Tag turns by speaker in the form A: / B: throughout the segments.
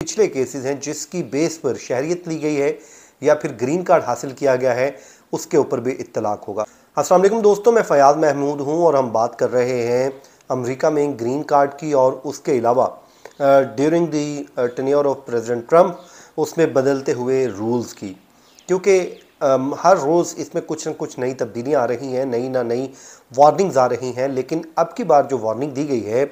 A: पिछले केसेस हैं जिसकी बेस पर शहरियत ली गई है या फिर ग्रीन कार्ड हासिल किया गया है, उसके ऊपर भी इत्तलाक होगा। अस्सलाम वालेकुम दोस्तों, मैं फ़याज़ महमूद हूं और हम बात कर रहे हैं अमेरिका में ग्रीन कार्ड की और उसके अलावा during the tenure of president Trump उसमें बदलते हुए रूल्स की, क्योंकि हर रोज़ इसमें कुछ न कुछ नई तब्दीलियाँ आ रही हैं, नई वार्निंग्स आ रही हैं। लेकिन अब की बार जो वार्निंग दी गई है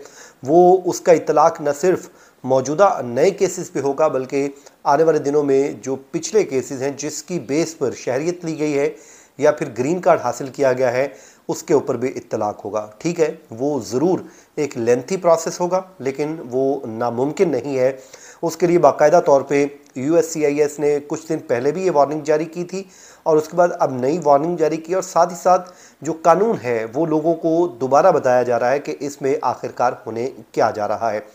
A: वो उसका इत्तलाक न सिर्फ मौजूदा नए केसेस पे होगा बल्कि आने वाले दिनों में जो पिछले केसेस हैं जिसकी बेस पर शहरियत ली गई है या फिर ग्रीन कार्ड हासिल किया गया है, उसके ऊपर भी इत्तलाक होगा। ठीक है, वो ज़रूर एक लेंथी प्रोसेस होगा लेकिन वो नामुमकिन नहीं है। उसके लिए बाकायदा तौर पे USCIS ने कुछ दिन पहले भी ये वार्निंग जारी की थी और उसके बाद अब नई वार्निंग जारी की, और साथ ही साथ जो कानून है वो लोगों को दोबारा बताया जा रहा है कि इसमें आखिरकार होने क्या जा रहा है।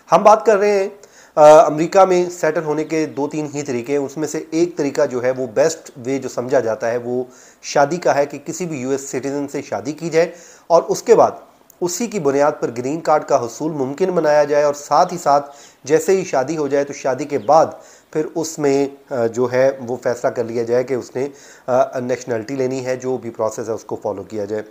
A: हम बात कर रहे हैं अमेरिका में सेटल होने के 2-3 ही तरीके हैं। उसमें से एक तरीका जो है वो बेस्ट वे जो समझा जाता है वो शादी का है कि किसी भी US सिटीज़न से शादी की जाए और उसके बाद उसी की बुनियाद पर ग्रीन कार्ड का हसूल मुमकिन बनाया जाए, और साथ ही साथ जैसे ही शादी हो जाए तो शादी के बाद फिर उसमें जो है वो फैसला कर लिया जाए कि उसने नेशनलिटी लेनी है, जो भी प्रोसेस है उसको फॉलो किया जाए।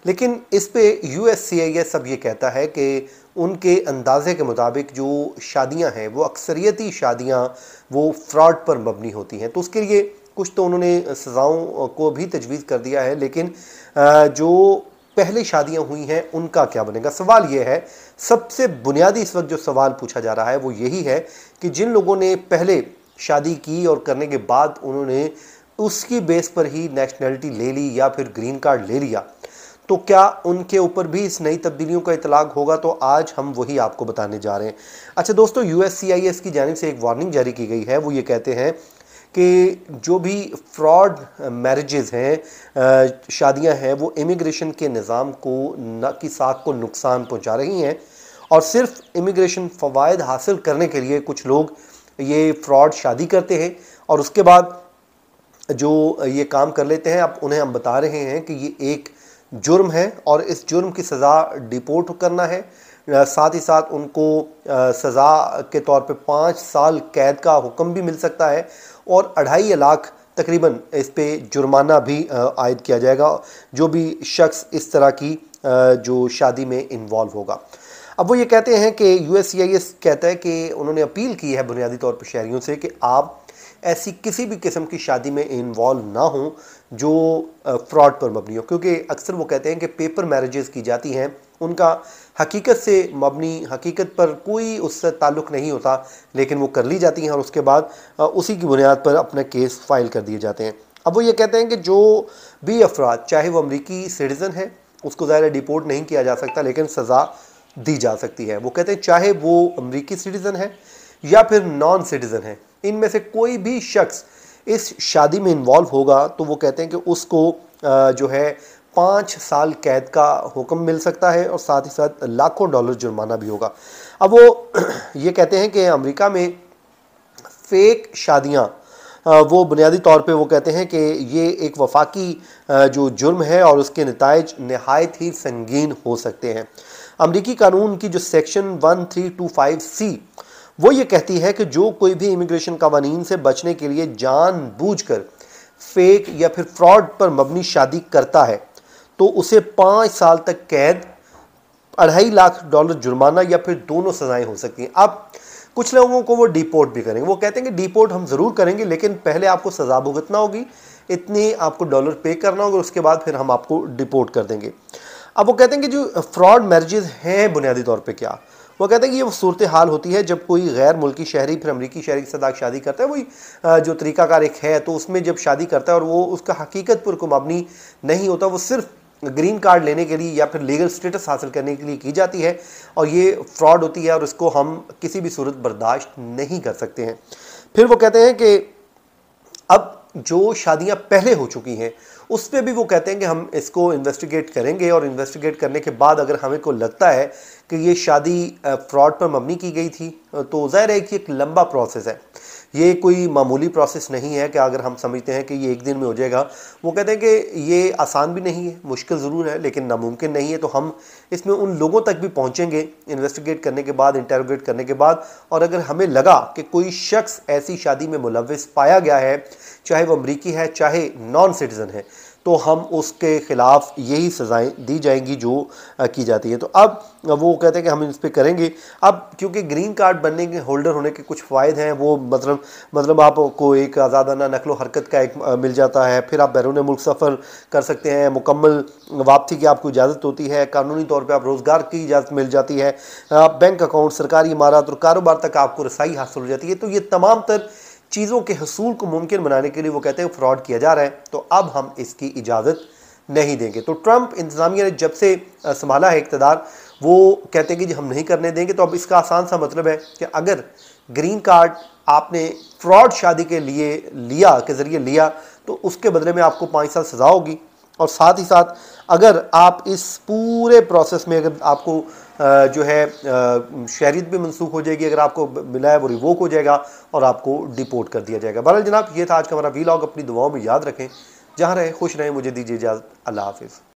A: लेकिन इस पे USCIS अब ये कहता है कि उनके अंदाजे के मुताबिक जो शादियां हैं वो अक्सरियती शादियां वो फ्रॉड पर मबनी होती हैं। तो उसके लिए कुछ तो उन्होंने सज़ाओं को भी तजवीज़ कर दिया है, लेकिन जो पहले शादियां हुई हैं उनका क्या बनेगा। सवाल ये है, सबसे बुनियादी इस वक्त जो सवाल पूछा जा रहा है वो यही है कि जिन लोगों ने पहले शादी की और करने के बाद उन्होंने उसकी बेस पर ही नेशनलिटी ले ली या फिर ग्रीन कार्ड ले लिया, तो क्या उनके ऊपर भी इस नई तब्दीलियों का इतलाक होगा। तो आज हम वही आपको बताने जा रहे हैं। अच्छा दोस्तों, USCIS की जानिब से एक वार्निंग जारी की गई है। वो ये कहते हैं कि जो भी फ्रॉड मैरिजेस हैं, शादियां हैं, वो इमिग्रेशन के निज़ाम को न की साख को नुकसान पहुंचा रही हैं, और सिर्फ इमिग्रेशन फ़वाइद हासिल करने के लिए कुछ लोग ये फ्रॉड शादी करते हैं और उसके बाद जो ये काम कर लेते हैं। अब उन्हें हम बता रहे हैं कि ये एक जुर्म है और इस जुर्म की सज़ा डिपोर्ट करना है। साथ ही साथ उनको सज़ा के तौर पे 5 साल कैद का हुक्म भी मिल सकता है और 2.5 लाख तकरीबन इस पे जुर्माना भी आयद किया जाएगा जो भी शख्स इस तरह की जो शादी में इन्वॉल्व होगा। अब वो ये कहते हैं कि USCIS कहता है कि उन्होंने अपील की है बुनियादी तौर पर शहरियों से कि आप ऐसी किसी भी किस्म की शादी में इन्वॉल्व ना हों जो फ्रॉड पर मबनी हो, क्योंकि अक्सर वो कहते हैं कि पेपर मैरिजेस की जाती हैं, उनका हकीकत से मबनी, हकीकत पर कोई उससे ताल्लुक़ नहीं होता, लेकिन वो कर ली जाती हैं और उसके बाद उसी की बुनियाद पर अपने केस फाइल कर दिए जाते हैं। अब वो ये कहते हैं कि जो भी अफराद, चाहे वो अमरीकी सिटीज़न है, उसको ज़ाहिर डिपोर्ट नहीं किया जा सकता लेकिन सज़ा दी जा सकती है। वो कहते हैं चाहे वो अमरीकी सिटीज़न है या फिर नॉन सिटीज़न है, इनमें से कोई भी शख्स इस शादी में इन्वॉल्व होगा तो वो कहते हैं कि उसको जो है 5 साल कैद का हुक्म मिल सकता है और साथ ही साथ लाखों डॉलर जुर्माना भी होगा। अब वो ये कहते हैं कि अमेरिका में फ़ेक शादियाँ वो बुनियादी तौर पे वो कहते हैं कि ये एक वफाकी जो जुर्म है और उसके नताइज नहायत ही संगीन हो सकते हैं। अमरीकी कानून की जो सेक्शन 1325C वो ये कहती है कि जो कोई भी इमिग्रेशन कवानीन से बचने के लिए जानबूझकर फेक या फिर फ्रॉड पर मबनी शादी करता है तो उसे 5 साल तक कैद, 2.5 लाख डॉलर जुर्माना या फिर दोनों सजाएं हो सकती हैं। अब कुछ लोगों को वो डिपोर्ट भी करेंगे। वो कहते हैं कि डिपोर्ट हम ज़रूर करेंगे लेकिन पहले आपको सज़ा भुगतना होगी, इतनी आपको डॉलर पे करना होगा, उसके बाद फिर हम आपको डिपोर्ट कर देंगे। अब वो कहते हैं कि जो फ्रॉड मैरिजेस हैं बुनियादी तौर पे क्या, वो कहते हैं कि ये सूरत हाल होती है जब कोई गैर मुल्की शहरी फिर अमरीकी शहरी के साथ शादी करता है। वही जो तरीकाकार एक है, तो उसमें जब शादी करता है और वो उसका हकीकत पर कोई मबनी नहीं होता, वो सिर्फ ग्रीन कार्ड लेने के लिए या फिर लीगल स्टेटस हासिल करने के लिए की जाती है और ये फ्रॉड होती है और इसको हम किसी भी सूरत बर्दाश्त नहीं कर सकते हैं। फिर वो कहते हैं कि अब जो शादियां पहले हो चुकी हैं उस पर भी वो कहते हैं कि हम इसको इन्वेस्टिगेट करेंगे और इन्वेस्टिगेट करने के बाद अगर हमें को लगता है कि ये शादी फ्रॉड पर मबनी की गई थी तो ज़ाहिर है कि एक लंबा प्रोसेस है, ये कोई मामूली प्रोसेस नहीं है कि अगर हम समझते हैं कि ये एक दिन में हो जाएगा। वो कहते हैं कि ये आसान भी नहीं है, मुश्किल ज़रूर है, लेकिन नामुमकिन नहीं है। तो हम इसमें उन लोगों तक भी पहुँचेंगे इन्वेस्टिगेट करने के बाद, इंटेरोगेट करने के बाद, और अगर हमें लगा कि कोई शख्स ऐसी शादी में मुलव्विस पाया गया है, चाहे वो अमरीकी है चाहे नॉन सिटीज़न है, तो हम उसके ख़िलाफ़ यही सज़ाएं दी जाएंगी जो की जाती है। तो अब वो कहते हैं कि हम इस पर करेंगे। अब क्योंकि ग्रीन कार्ड बनने के होल्डर होने के कुछ फ़ायदे हैं, वो मतलब आपको एक आज़ादाना नकलो हरकत का एक मिल जाता है, फिर आप बैरून मुल्क सफ़र कर सकते हैं, मुकम्मल वापसी की आपको इजाज़त होती है, कानूनी तौर पर आप रोज़गार की इजाज़त मिल जाती है, बैंक अकाउंट, सरकारी इमारत और कारोबार तक आपको रसाई हासिल हो जाती है। तो ये तमाम तर चीज़ों के हसूल को मुमकिन बनाने के लिए वो कहते हैं फ्रॉड किया जा रहा है, तो अब हम इसकी इजाज़त नहीं देंगे। तो ट्रंप इंतज़ामिया ने जब से संभाला है इक़्तिदार, वो कहते हैं कि जी हम नहीं करने देंगे। तो अब इसका आसान सा मतलब है कि अगर ग्रीन कार्ड आपने फ्रॉड शादी के लिए के ज़रिए लिया, तो उसके बदले में आपको 5 साल सज़ा होगी। और साथ ही साथ अगर आप इस पूरे प्रोसेस में अगर आपको जो है शहरियत भी मनसूख हो जाएगी, अगर आपको मिला है वो रिवोक हो जाएगा और आपको डिपोर्ट कर दिया जाएगा। बहरहाल जनाब, ये था आज का हमारा वीलॉग। अपनी दुआओं में याद रखें, जहाँ रहे खुश रहें। मुझे दीजिए इजाज़त। अल्लाह हाफिज़।